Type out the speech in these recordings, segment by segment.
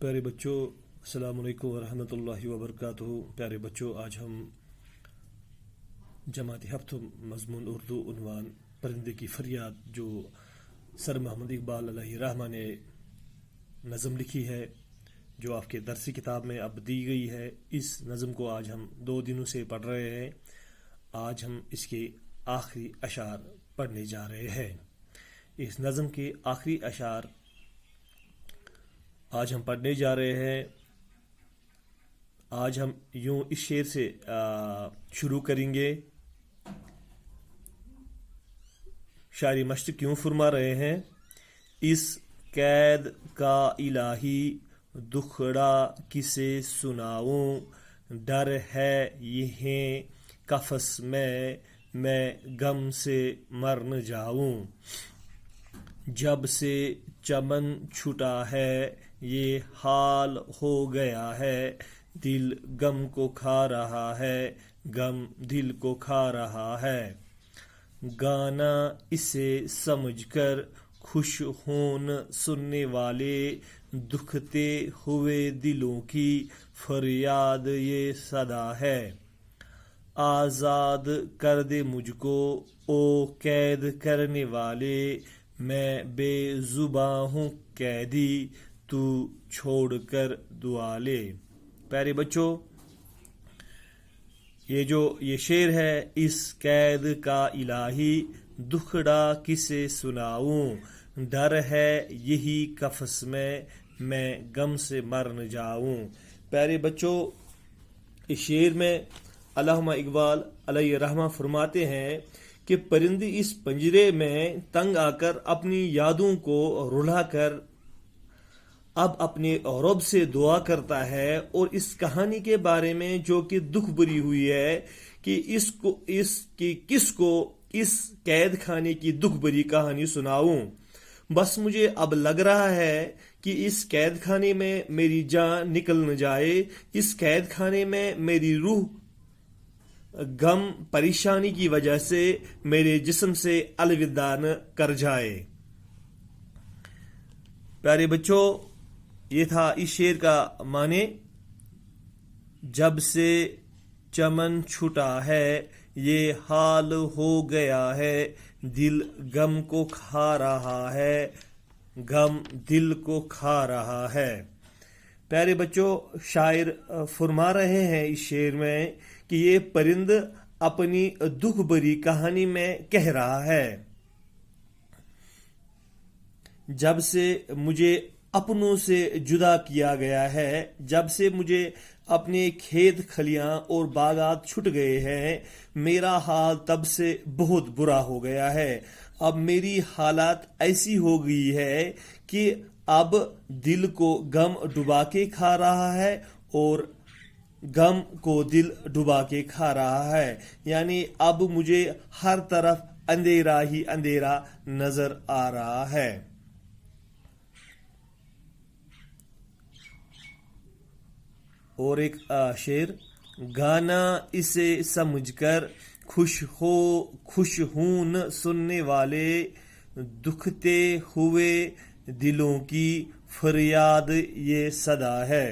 پیارے بچوں، السلام علیکم ورحمۃ اللہ وبرکاتہ۔ پیارے بچوں، آج ہم جماعت ہفتم مضمون اردو عنوان پرندے کی فریاد جو سر محمد اقبال علیہ رحمہ نے نظم لکھی ہے، جو آپ کے درسی کتاب میں اب دی گئی ہے، اس نظم کو آج ہم 2 دنوں سے پڑھ رہے ہیں۔ آج ہم اس کے آخری اشعار پڑھنے جا رہے ہیں۔ اس نظم کے آخری اشعار آج ہم پڑھنے جا رہے ہیں۔ آج ہم یوں اس شعر سے شروع کریں گے۔ شاعری مشرق یوں فرما رہے ہیں: اس قید کا الہی دکھڑا کسے سناؤں، ڈر ہے یہیں قفس میں غم سے مر نہ جاؤں۔ جب سے چمن چھٹا ہے یہ حال ہو گیا ہے، دل غم کو کھا رہا ہے، غم دل کو کھا رہا ہے۔ گانا اسے سمجھ کر خوش ہون سننے والے، دکھتے ہوئے دلوں کی فریاد یہ صدا ہے۔ آزاد کر دے مجھ کو او قید کرنے والے، میں بے زباں ہوں قیدی تو چھوڑ کر دعا لے۔ پیارے بچوں، یہ شعر ہے: اس قید کا الہی دکھڑا کسے سناؤں، ڈر ہے یہی قفس میں غم سے مر نہ جاؤں۔ پیارے بچوں، اس شعر میں علامہ اقبال علیہ رحمہ فرماتے ہیں کہ پرندے اس پنجرے میں تنگ آ کر اپنی یادوں کو رلا کر اب اپنے رب سے دعا کرتا ہے، اور اس کہانی کے بارے میں جو کہ دکھ بری ہوئی ہے کہ کس کو اس قید خانے کی دکھ بری کہانی سناؤں۔ بس مجھے اب لگ رہا ہے کہ اس قید خانے میں میری جان نکل نہ جائے، اس قید خانے میں میری روح غم پریشانی کی وجہ سے میرے جسم سے الوداع نہ کر جائے۔ پیارے بچوں، یہ تھا اس شعر کا معنی۔ جب سے چمن چھٹا ہے یہ حال ہو گیا ہے، دل غم کو کھا رہا ہے، غم دل کو کھا رہا ہے۔ پیارے بچوں، شاعر فرما رہے ہیں اس شعر میں کہ یہ پرند اپنی دکھ بری کہانی میں کہہ رہا ہے: جب سے مجھے اپنوں سے جدا کیا گیا ہے، جب سے مجھے اپنے کھیت کھلیاں اور باغات چھٹ گئے ہیں، میرا حال تب سے بہت برا ہو گیا ہے۔ اب میری حالات ایسی ہو گئی ہے کہ اب دل کو غم ڈبا کے کھا رہا ہے اور غم کو دل ڈبا کے کھا رہا ہے، یعنی اب مجھے ہر طرف اندھیرا ہی اندھیرا نظر آ رہا ہے۔ اور ایک شعر: گانا اسے سمجھ کر خوش ہون سننے والے، دکھتے ہوئے دلوں کی فریاد یہ صدا ہے۔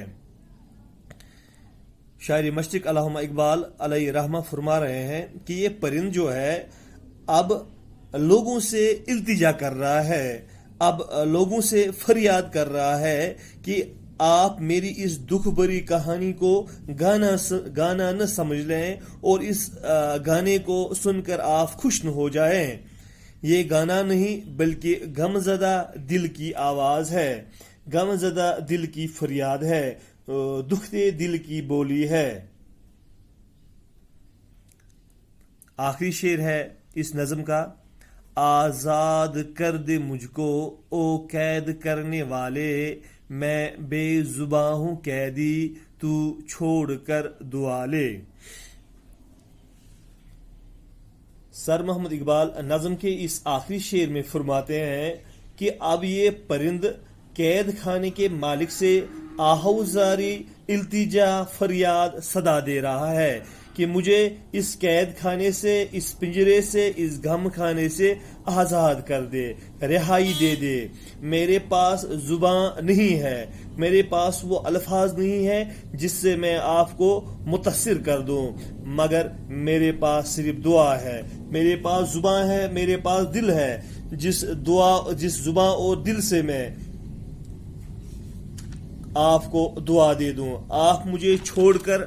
شاعری مشرق علامہ اقبال علیہ رحمہ فرما رہے ہیں کہ یہ پرند جو ہے اب لوگوں سے التجا کر رہا ہے، اب لوگوں سے فریاد کر رہا ہے کہ آپ میری اس دکھ بری کہانی کو گانا نہ سمجھ لیں اور اس گانے کو سن کر آپ خوش نہ ہو جائیں۔ یہ گانا نہیں بلکہ غم زدہ دل کی آواز ہے، غم زدہ دل کی فریاد ہے، دکھتے دل کی بولی ہے۔ آخری شعر ہے اس نظم کا: آزاد کر دے مجھ کو او قید کرنے والے، میں بے زباں ہوں قیدی تو چھوڑ کر دعا لے۔ سر محمد اقبال نظم کے اس آخری شعر میں فرماتے ہیں کہ اب یہ پرند قید خانے کے مالک سے آہوزاری، التجا، فریاد صدا دے رہا ہے کہ مجھے اس قید خانے سے، اس پنجرے سے، اس غم خانے سے آزاد کر دے، رہائی دے دے۔ میرے پاس زبان نہیں ہے، میرے پاس وہ الفاظ نہیں ہے جس سے میں آپ کو متاثر کر دوں، مگر میرے پاس صرف دعا ہے، میرے پاس زبان ہے، میرے پاس دل ہے، جس زبان اور دل سے میں آپ کو دعا دے دوں۔ آپ مجھے چھوڑ کر،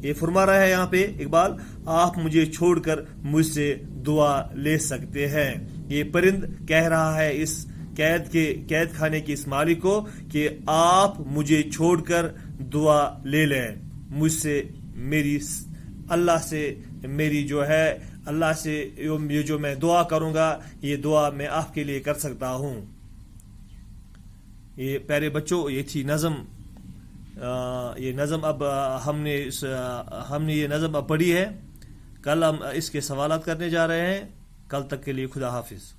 یہ فرما رہا ہے یہاں پہ اقبال، آپ مجھے چھوڑ کر مجھ سے دعا لے سکتے ہیں۔ یہ پرند کہہ رہا ہے اس قید خانے کے اس مالک کو کہ آپ مجھے چھوڑ کر دعا لے لیں مجھ سے، میری اللہ سے، میری جو ہے اللہ سے یہ جو میں دعا کروں گا، یہ دعا میں آپ کے لیے کر سکتا ہوں۔ یہ پیارے بچوں، یہ تھی نظم۔ یہ نظم اب ہم نے یہ نظم اب پڑھی ہے، کل ہم اس کے سوالات کرنے جا رہے ہیں۔ کل تک کے لیے خدا حافظ۔